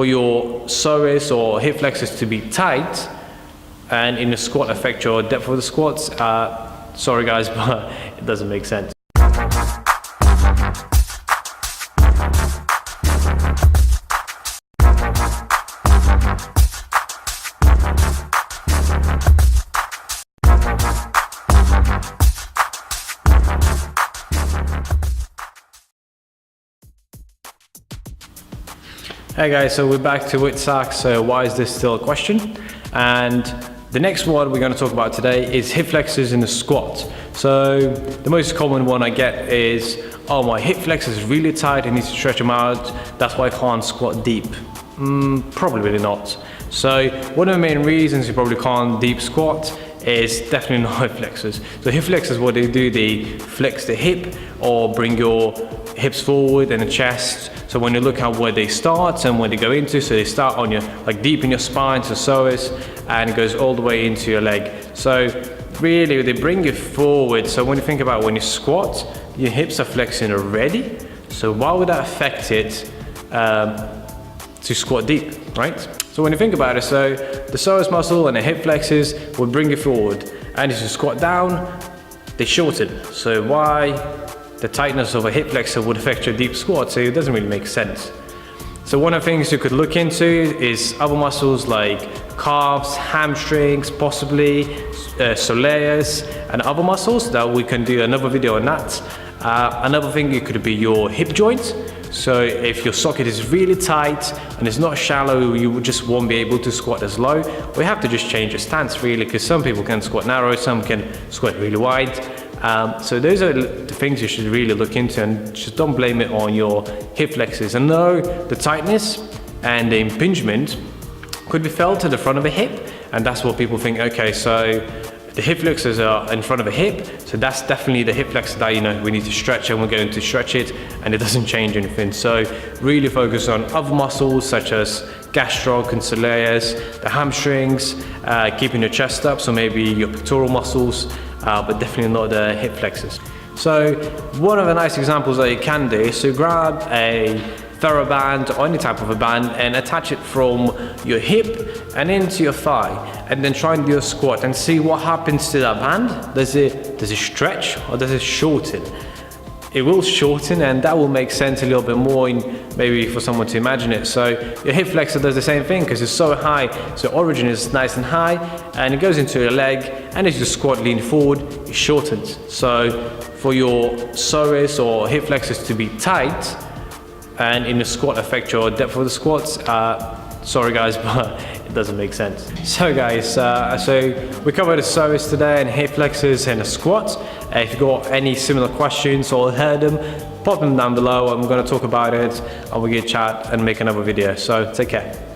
for your psoas or hip flexors to be tight, and in the squat affect your depth of the squats. Sorry guys, but it doesn't make sense. Hey guys, so we're back to W.I.T.S.A.Q. So why is this still a question? And the next one we're going to talk about today is hip flexors in the squat. So the most common one I get is, oh, my hip flexors is really tight, I need to stretch them out, that's why I can't squat deep. Probably really not. So one of the main reasons you probably can't deep squat is definitely not hip flexors. So hip flexors, what they do, they flex the hip or bring your hips forward and the chest. So when you look at where they start and where they go into, so they start on your, like deep in your spine, so psoas, and it goes all the way into your leg. So really they bring you forward. So when you think about when you squat, your hips are flexing already. So why would that affect it to squat deep, right? So when you think about it, so the psoas muscle and the hip flexors will bring you forward, and as you squat down, they shorten. So why the tightness of a hip flexor would affect your deep squat? So it doesn't really make sense. So one of the things you could look into is other muscles like calves, hamstrings, possibly soleus, and other muscles that we can do another video on that. Another thing, it could be your hip joint. So if your socket is really tight and it's not shallow, you just won't be able to squat as low. We have to just change your stance really, because some people can squat narrow, some can squat really wide. So those are the things you should really look into, and just don't blame it on your hip flexors. And no, the tightness and the impingement could be felt at the front of the hip, and that's what people think, okay, so the hip flexors are in front of the hip, so that's definitely the hip flexor that, you know, we need to stretch, and we're going to stretch it, and it doesn't change anything. So really focus on other muscles such as gastroc and soleus, the hamstrings, keeping your chest up, so maybe your pectoral muscles, but definitely not the hip flexors. So one of the nice examples that you can do is to grab a TheraBand or any type of a band and attach it from your hip and into your thigh, and then try and do a squat and see what happens to that band. Does it stretch or does it shorten? It will shorten, and that will make sense a little bit more maybe for someone to imagine it. So your hip flexor does the same thing because it's so high, so origin is nice and high, and it goes into your leg, and as you squat, lean forward, it shortens. So for your psoas or hip flexors to be tight, and in the squat affect your depth of the squats, sorry guys, but it doesn't make sense. So guys, so we covered the psoas today and hip flexors and the squat. If you've got any similar questions or heard them, pop them down below. I'm going to talk about it, and we'll get chat and make another video. So take care.